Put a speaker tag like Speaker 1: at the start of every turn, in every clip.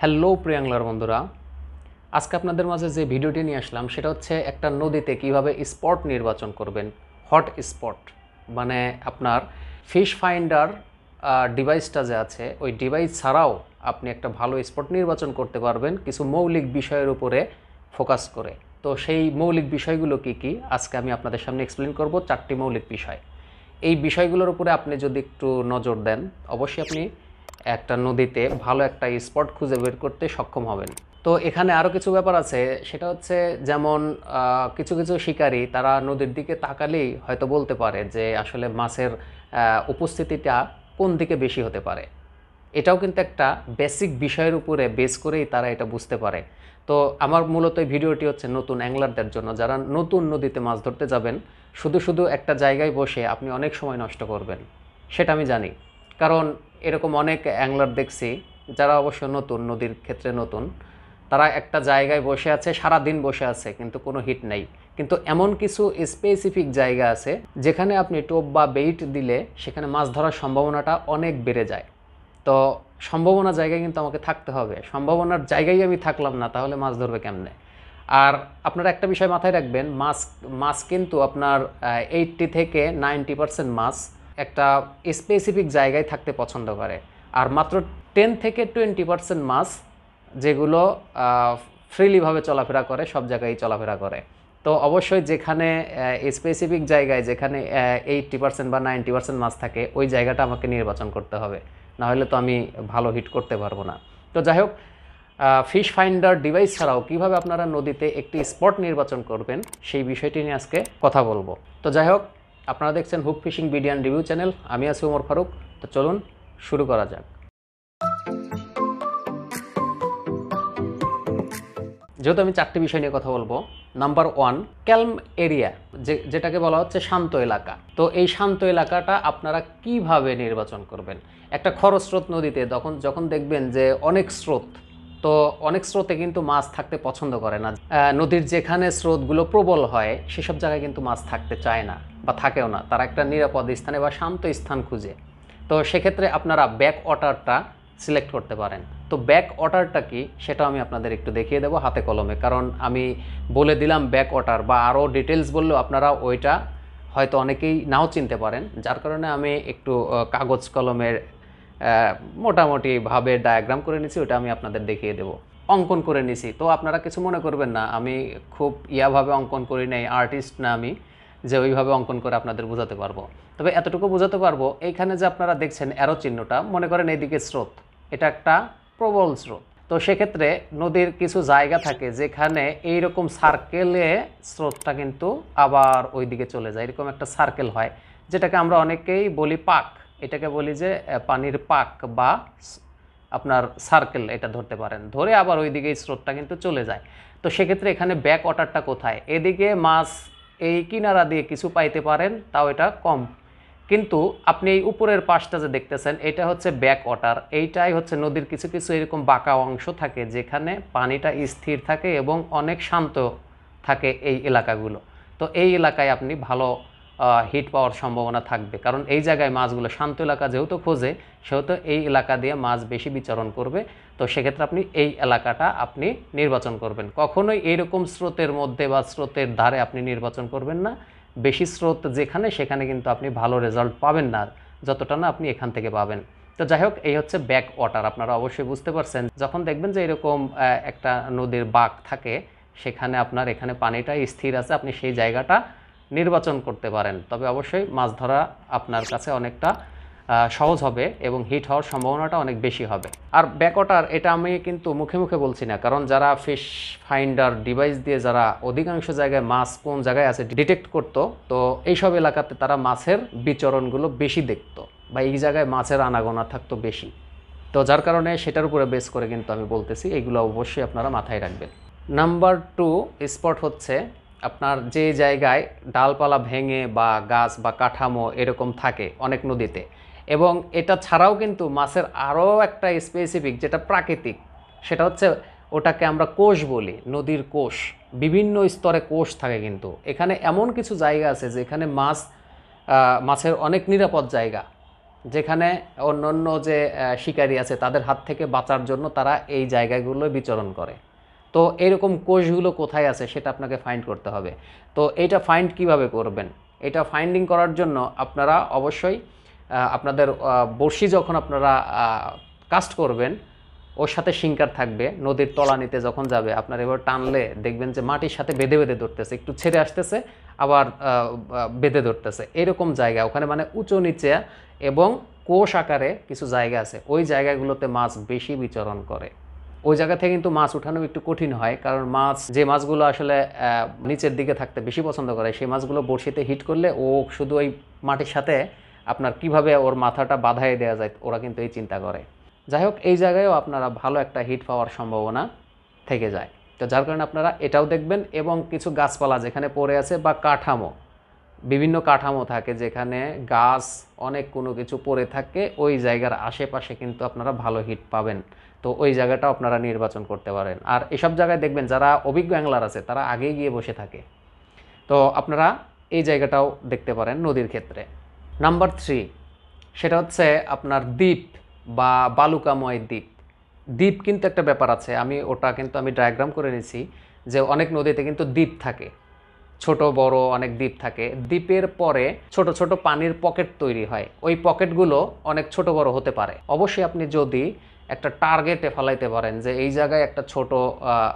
Speaker 1: Hello প্রিয়াংলার বন্ধুরা, আজকে আপনাদের মাঝে যে ভিডিওটি নিয়ে আসলাম সেটা হচ্ছে একটা নদীতে কিভাবে স্পট নির্বাচন করবেন। হট স্পট মানে আপনার ফিশ ফাইন্ডার ডিভাইসটা যে আছে ওই ডিভাইস ছাড়াও আপনি একটা ভালো স্পট নির্বাচন করতে পারবেন কিছু মৌলিক বিষয়ের উপরে ফোকাস করে। তো সেই মৌলিক বিষয়গুলো কি কি আজকে আমি আপনাদের সামনে এক্সপ্লেন করব। 4টি মৌলিক বিষয়। এই বিষয়গুলোর উপরে আপনি যদি একটু নজর দেন অবশ্যই আপনি একটা নদীতে ভালো একটা স্পট খুঁজে বের করতে সক্ষম হবেন। তো এখানে আরও কিছু ব্যাপার আছে, সেটা হচ্ছে যেমন কিছু কিছু শিকারী তারা নদীর দিকে তাকালেই হয়তো বলতে পারে যে আসলে মাছের উপস্থিতিটা কোন দিকে বেশি হতে পারে। এটাও কিন্তু একটা বেসিক বিষয়ের উপরে বেস করেই তারা এটা বুঝতে পারে। তো আমার মূলত এই ভিডিওটি হচ্ছে নতুন অ্যাংলারদের জন্য, যারা নতুন নদীতে মাছ ধরতে যাবেন। শুধু শুধু একটা জায়গায় বসে আপনি অনেক সময় নষ্ট করবেন, সেটা আমি জানি। কারণ এরকম অনেক অ্যাংলার দেখছি যারা অবশ্য নতুন, নদীর ক্ষেত্রে নতুন। তারা একটা জায়গায় বসে আছে, সারা দিন বসে আছে, কিন্তু কোনো হিট নাই। কিন্তু এমন কিছু স্পেসিফিক জায়গা আছে যেখানে আপনি টোপ বা বেইট দিলে সেখানে মাছ ধরার সম্ভাবনাটা অনেক বেড়ে যায়। তো সম্ভাবনা জায়গায় কিন্তু আমাকে থাকতে হবে, সম্ভাবনার জায়গায় আমি থাকলাম না তাহলে মাছ ধরবে কেমনে। আর আপনারা একটা বিষয় মাথায় রাখবেন, মাছ মাছ কিন্তু আপনার 80 থেকে 90% মাছ একটা স্পেসিফিক জায়গায় থাকতে পছন্দ করে। আর মাত্র 10 থেকে 20% মাছ যেগুলো ফ্রিলিভাবে চলাফেরা করে, সব জায়গায় চলাফেরা করে। তো অবশ্যই যেখানে স্পেসিফিক জায়গায় যেখানে 80% বা 90% মাছ থাকে ওই জায়গাটা আমাকে নির্বাচন করতে হবে, না হলে তো আমি ভালো হিট করতে পারবো না। তো যাই হোক, ফিশ ফাইন্ডার ডিভাইস ছাড়াও কীভাবে আপনারা নদীতে একটি স্পট নির্বাচন করবেন সেই বিষয়টি নিয়ে আজকে কথা বলবো। তো যাই হোক, আপনারা দেখছেন hook fishing video and review channel, আমি আছি ওমর ফারুক। তো চলুন শুরু করা যাক। যেহেতু আমি 4টি বিষয় নিয়ে কথা বলবো, নাম্বার 1, ক্যালম এরিয়া, যেটাকে বলা হচ্ছে শান্ত এলাকা। তো এই শান্ত এলাকাটা আপনারা কিভাবে নির্বাচন করবেন। একটা খরস্রোত নদীতে যখন দেখবেন যে অনেক স্রোত, তো অনেক স্রোতে কিন্তু মাছ থাকতে পছন্দ করে না। নদীর যেখানে স্রোতগুলো প্রবল হয় সেসব জায়গায় কিন্তু মাছ থাকতে চায় না বা থাকেও না, তারা একটা নিরাপদ স্থানে বা শান্ত স্থান খুঁজে। তো সেক্ষেত্রে আপনারা ব্যাক ওয়াটারটা সিলেক্ট করতে পারেন। তো ব্যাক ওয়াটারটা কি সেটা আমি আপনাদের একটু দেখিয়ে দেবো হাতে কলমে, কারণ আমি বলে দিলাম ব্যাক ওয়াটার বা আরও ডিটেলস বললেও আপনারা ওইটা হয়তো অনেকেই নাও চিনতে পারেন, যার কারণে আমি একটু কাগজ কলমের মোটামুটিভাবে ডায়াগ্রাম করে নিছি, ওটা আমি আপনাদের দেখিয়ে দেবো, অঙ্কন করে নিছি। তো আপনারা কিছু মনে করবেন না, আমি খুব ইয়াভাবে অঙ্কন করি নাই, আর্টিস্ট না আমি যে ওইভাবে অঙ্কন করে আপনাদের বোঝাতে পারবো। তবে এতটুকু বোঝাতে পারবো, এইখানে যে আপনারা দেখছেন অ্যারো চিহ্নটা, মনে করেন এইদিকে স্রোত, এটা একটা প্রবল স্রোত। তো সেক্ষেত্রে নদীর কিছু জায়গা থাকে যেখানে এইরকম সার্কেলে স্রোতটা কিন্তু আবার ওই দিকে চলে যায়, এরকম একটা সার্কেল হয়, যেটাকে আমরা অনেকেই বলি পাক। এটাকে বলি যে পানির পাক বা আপনার সার্কেল, এটা ধরতে পারেন, ধরে আবার ওই দিকে স্রোতটা কিন্তু চলে যায়। তো সেক্ষেত্রে এখানে ব্যাক ওয়াটারটা কোথায়, এদিকে মাছ এই কিনারা দিয়ে কিছু পাইতে পারেন, তাও এটা কম। কিন্তু আপনি এই উপরের পাশটা যে দেখতেছেন এটা হচ্ছে ব্যাক ওয়াটার, এইটাই হচ্ছে নদীর কিছু কিছু এরকম বাঁকা অংশ থাকে যেখানে পানিটা স্থির থাকে এবং অনেক শান্ত থাকে এই এলাকাগুলো। তো এই এলাকায় আপনি ভালো হিট পাওয়ার সম্ভাবনা থাকবে, কারণ এই জায়গায় মাছগুলো শান্ত এলাকা যেহেতু খোঁজে, সেহেতু এই এলাকা দিয়ে মাছ বেশি বিচরণ করবে। তো সেক্ষেত্রে আপনি এই এলাকাটা আপনি নির্বাচন করবেন। কখনোই এইরকম স্রোতের মধ্যে বা স্রোতের ধারে আপনি নির্বাচন করবেন না। বেশি স্রোত যেখানে সেখানে কিন্তু আপনি ভালো রেজাল্ট পাবেন না, যতটা না আপনি এখান থেকে পাবেন। তো যাই হোক, এই হচ্ছে ব্যাক ওয়াটার। আপনারা অবশ্যই বুঝতে পারছেন, যখন দেখবেন যে এরকম একটা নদীর বাঁক থাকে সেখানে আপনার এখানে পানিটা স্থির আছে, আপনি সেই জায়গাটা নির্বাচন করতে পারেন। তবে অবশ্যই মাছ ধরা আপনার কাছে অনেকটা সহজ হবে এবং হিট হওয়ার সম্ভাবনাটা অনেক বেশি হবে। আর ব্যাকওয়াটার এটা আমি কিন্তু মুখে মুখে বলছি না, কারণ যারা ফিশ ফাইন্ডার ডিভাইস দিয়ে যারা অধিকাংশ জায়গায় মাছ কোন জায়গায় আছে ডিটেক্ট করতো, তো এইসব এলাকাতে তারা মাছের বিচরণগুলো বেশি দেখতো বা এই জায়গায় মাছের আনাগোনা থাকতো বেশি। তো যার কারণে সেটার উপরে বেস করে কিন্তু আমি বলতেছি, এইগুলো অবশ্যই আপনারা মাথায় রাখবেন। নাম্বার 2 স্পট হচ্ছে আপনার যে জায়গায় ডালপালা ভেঙে বা গাছ বা কাঠামো এরকম থাকে অনেক নদীতে, এবং এটা ছাড়াও কিন্তু মাছের আরও একটা স্পেসিফিক যেটা প্রাকৃতিক, সেটা হচ্ছে ওটাকে আমরা কোষ বলি, নদীর কোষ। বিভিন্ন স্তরে কোষ থাকে, কিন্তু এখানে এমন কিছু জায়গা আছে যেখানে মাছের অনেক নিরাপদ জায়গা। যেখানে অন্যান্য যে শিকারী আছে তাদের হাত থেকে বাঁচার জন্য তারা এই জায়গাগুলো বিচরণ করে। তো এরকম কোষগুলো কোথায় আছে সেটা আপনাকে ফাইন্ড করতে হবে। তো এইটা ফাইন্ড কিভাবে করবেন? এটা ফাইন্ডিং করার জন্য আপনারা অবশ্যই আপনাদের বড়শি যখন আপনারা কাস্ট করবেন, ওর সাথে শিঙ্কার থাকবে। নদীর তলানিতে যখন যাবে আপনার এবার টানলে দেখবেন যে মাটির সাথে বেঁধে বেঁধে ধরতেছে, একটু ছেড়ে আসতেছে আবার বেঁধে ধরতেছে, এরকম জায়গা ওখানে মানে উঁচু নিচে এবং কোষ আকারে কিছু জায়গা আছে, ওই জায়গাগুলোতে মাছ বেশি বিচরণ করে। ওই জায়গা থেকে কিন্তু মাছ উঠানো একটু কঠিন হয়, কারণ মাছ যে মাছগুলো আসলে নিচের দিকে থাকতে বেশি পছন্দ করে সেই মাছগুলো বড়শিতে হিট করলে ও শুধু ওই মাটির সাথে আপনার কিভাবে ওর মাথাটা বাঁধাই দেওয়া যায় ওরা কিন্তু এই চিন্তা করে। যাই হোক, এই জায়গায়ও আপনারা ভালো একটা হিট পাওয়ার সম্ভাবনা থেকে যায়। তো যার কারণে আপনারা এটাও দেখবেন, এবং কিছু গাছপালা যেখানে পড়ে আছে বা কাঠামো, বিভিন্ন কাঠামো থাকে যেখানে গাছ অনেক কোনো কিছু পড়ে থাকে, ওই জায়গার আশেপাশে কিন্তু আপনারা ভালো হিট পাবেন। তো ওই জায়গাটাও আপনারা নির্বাচন করতে পারেন। আর এসব জায়গায় দেখবেন যারা অভিজ্ঞ অ্যাংলার আছে তারা আগেই গিয়ে বসে থাকে। তো আপনারা এই জায়গাটাও দেখতে পারেন নদীর ক্ষেত্রে। নাম্বার 3, সেটা হচ্ছে আপনার দ্বীপ বা বালুকাময় দ্বীপ। দ্বীপ কিন্তু একটা ব্যাপার আছে, ওটা কিন্তু আমি ডায়াগ্রাম করে নিয়েছি যে অনেক নদীতে কিন্তু দ্বীপ থাকে, ছোট বড় অনেক দ্বীপ থাকে। দ্বীপের পরে ছোট ছোট পানির পকেট তৈরি হয়, ওই পকেটগুলো অনেক ছোট বড় হতে পারে। অবশ্যই আপনি যদি একটা টার্গেটে ফেলাইতে পারেন যে এই জায়গায় একটা ছোট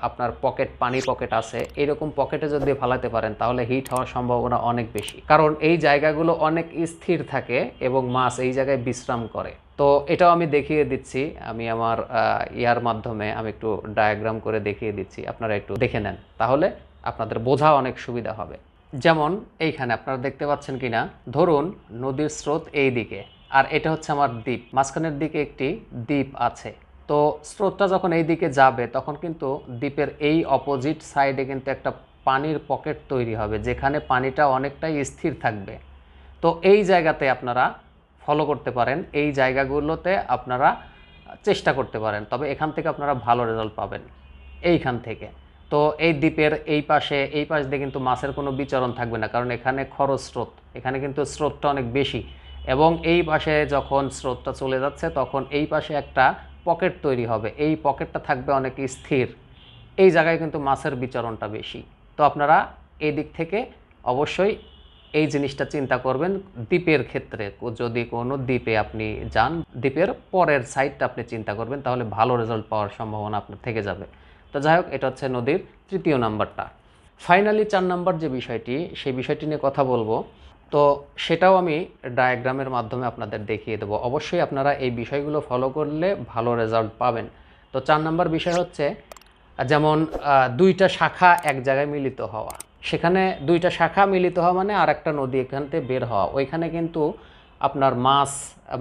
Speaker 1: আপনার পকেট, পানি পকেট আছে, এইরকম পকেটে যদি ফেলাইতে পারেন তাহলে হিট হওয়ার সম্ভাবনা অনেক বেশি, কারণ এই জায়গাগুলো অনেক স্থির থাকে এবং মাছ এই জায়গায় বিশ্রাম করে। তো এটাও আমি দেখিয়ে দিচ্ছি, আমি আমার ইয়ার মাধ্যমে আমি একটু ডায়াগ্রাম করে দেখিয়ে দিচ্ছি, আপনারা একটু দেখে নেন, তাহলে আপনাদের বোঝা অনেক সুবিধা হবে। যেমন এইখানে আপনারা দেখতে পাচ্ছেন কিনা, ধরুন নদীর স্রোত এই দিকে আর এটা হচ্ছে আমার দ্বীপ, মাঝখানের দিকে একটি দ্বীপ আছে। তো স্রোতটা যখন এই দিকে যাবে তখন কিন্তু দ্বীপের এই অপোজিট সাইডে কিন্তু একটা পানির পকেট তৈরি হবে যেখানে পানিটা অনেকটাই স্থির থাকবে। তো এই জায়গাতে আপনারা ফলো করতে পারেন, এই জায়গাগুলোতে আপনারা চেষ্টা করতে পারেন, তবে এখান থেকে আপনারা ভালো রেজাল্ট পাবেন এইখান থেকে। তো এই দ্বীপের এই পাশ দিয়ে কিন্তু মাছের কোনো বিচরণ থাকবে না, কারণ এখানে খরচ স্রোত, এখানে কিন্তু স্রোতটা অনেক বেশি, এবং এই পাশে যখন স্রোতটা চলে যাচ্ছে তখন এই পাশে একটা পকেট তৈরি হবে, এই পকেটটা থাকবে অনেক স্থির, এই জায়গায় কিন্তু মাছের বিচরণটা বেশি। তো আপনারা এই দিক থেকে অবশ্যই এই জিনিসটা চিন্তা করবেন। দ্বীপের ক্ষেত্রে যদি কোনো দ্বীপে আপনি যান, দ্বীপের পরের সাইডটা আপনি চিন্তা করবেন, তাহলে ভালো রেজাল্ট পাওয়ার সম্ভাবনা আপনার থেকে যাবে। তো যাই হোক, এটা হচ্ছে নদীর তৃতীয় নাম্বারটা। ফাইনালি 4 নাম্বার যে বিষয়টি, সেই বিষয়টি নিয়ে কথা বলবো। তো সেটাও আমি ডায়াগ্রামের মাধ্যমে আপনাদের দেখিয়ে দেবো। অবশ্যই আপনারা এই বিষয়গুলো ফলো করলে ভালো রেজাল্ট পাবেন। তো 4 নাম্বার বিষয় হচ্ছে যেমন দুইটা শাখা এক জায়গায় মিলিত হওয়া। সেখানে দুইটা শাখা মিলিত হওয়া মানে আর একটা নদী এখান থেকে বের হওয়া, ওইখানে কিন্তু আপনার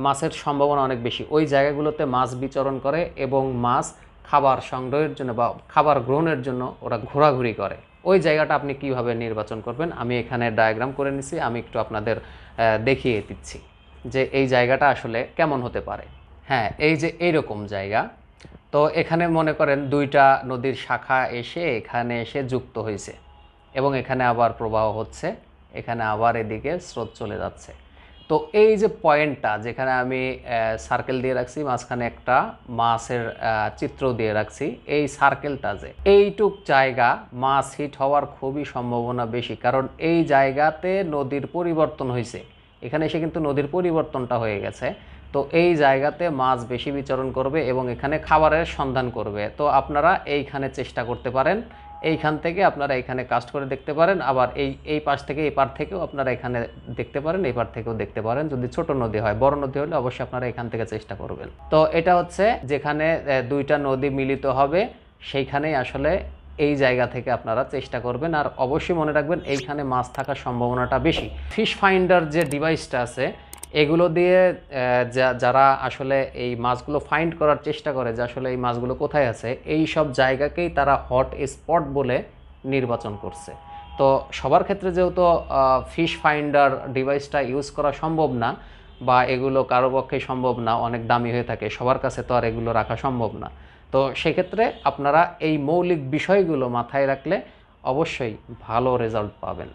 Speaker 1: মাছের সম্ভাবনা অনেক বেশি। ওই জায়গাগুলোতে মাছ বিচরণ করে এবং মাছ খাবার সংগ্রহের জন্য বা খাবার গ্রহণের জন্য ওরা ঘোরাঘুরি করে। ওই জায়গাটা আপনি কিভাবে নির্বাচন করবেন আমি এখানে ডায়াগ্রাম করে নিছি, আমি একটু আপনাদের দেখিয়ে দিচ্ছি যে এই জায়গাটা আসলে কেমন হতে পারে। হ্যাঁ, এই যে এইরকম জায়গা, তো এখানে মনে করেন দুইটা নদীর শাখা এসে এখানে এসে যুক্ত হয়েছে এবং এখানে আবার প্রবাহ হচ্ছে, এখানে আবার এদিকে স্রোত চলে যাচ্ছে। তো এই যে পয়েন্টটা যেখানে আমি সার্কেল দিয়ে রাখছি, মাঝখানে একটা মাছের চিত্র দিয়ে রাখছি, এই সার্কেলটা যে এইটুক জায়গা মাছ হিট হওয়ার খুবই সম্ভাবনা বেশি, কারণ এই জায়গাতে নদীর পরিবর্তন হয়েছে, এখানে এসে কিন্তু নদীর পরিবর্তনটা হয়ে গেছে। তো এই জায়গাতে মাছ বেশি বিচরণ করবে এবং এখানে খাবারের সন্ধান করবে। তো আপনারা এইখানে চেষ্টা করতে পারেন, এইখান থেকে আপনারা এখানে কাস্ট করে দেখতে পারেন, আবার এই পাশ থেকে এই পার থেকেও আপনারা এখানে দেখতে পারেন, এই পার থেকেও দেখতে পারেন। যদি ছোট নদী হয়, বড় নদী হলে অবশ্যই আপনারা এখান থেকে চেষ্টা করবেন। তো এটা হচ্ছে যেখানে দুইটা নদী মিলিত হবে সেইখানেই আসলে এই জায়গা থেকে আপনারা চেষ্টা করবেন। আর অবশ্যই মনে রাখবেন এইখানে মাছ থাকার সম্ভাবনাটা বেশি। ফিশ ফাইন্ডার যে ডিভাইসটা আছে এগুলো দিয়ে যারা আসলে এই মাছগুলো ফাইন্ড করার চেষ্টা করে যে আসলে এই মাছগুলো কোথায় আছে, এই সব জায়গাকেই তারা হট স্পট বলে নির্বাচন করছে। তো সবার ক্ষেত্রে যেহেতু ফিশ ফাইন্ডার ডিভাইসটা ইউজ করা সম্ভব না, বা এগুলো কারো পক্ষে সম্ভব না, অনেক দামি হয়ে থাকে, সবার কাছে তো আর এগুলো রাখা সম্ভব না। তো সেক্ষেত্রে আপনারা এই মৌলিক বিষয়গুলো মাথায় রাখলে অবশ্যই ভালো রেজাল্ট পাবেন।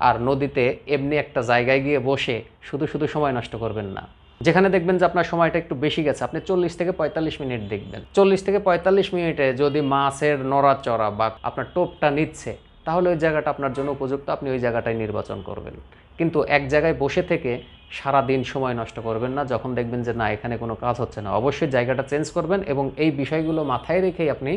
Speaker 1: আর নদীতে এমনি একটা জায়গায় গিয়ে বসে শুধু শুধু সময় নষ্ট করবেন না। যেখানে দেখবেন যে আপনার সময়টা একটু বেশি গেছে, আপনি 40 থেকে 45 মিনিট দেখবেন। 40 থেকে 45 মিনিটে যদি মাছের নড়াচড়া বা আপনার টোপটা নিচ্ছে, তাহলে ওই জায়গাটা আপনার জন্য উপযুক্ত, আপনি ওই জায়গাটাই নির্বাচন করবেন। কিন্তু এক জায়গায় বসে থেকে সারাদিন সময় নষ্ট করবেন না। যখন দেখবেন যে না, এখানে কোনো কাজ হচ্ছে না, অবশ্যই জায়গাটা চেঞ্জ করবেন এবং এই বিষয়গুলো মাথায় রেখেই আপনি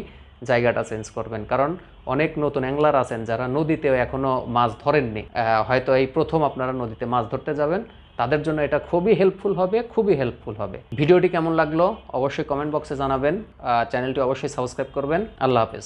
Speaker 1: জায়গাটা চেঞ্জ করবেন। কারণ অনেক নতুন অ্যাংলার আছেন যারা নদীতেও এখনও মাছ ধরেননি, হয়তো এই প্রথম আপনারা নদীতে মাছ ধরতে যাবেন, তাদের জন্য এটা খুবই হেল্পফুল হবে, খুবই হেল্পফুল হবে। ভিডিওটি কেমন লাগলো অবশ্যই কমেন্ট বক্সে জানাবেন, চ্যানেলটি অবশ্যই সাবস্ক্রাইব করবেন। আল্লাহ হাফেজ।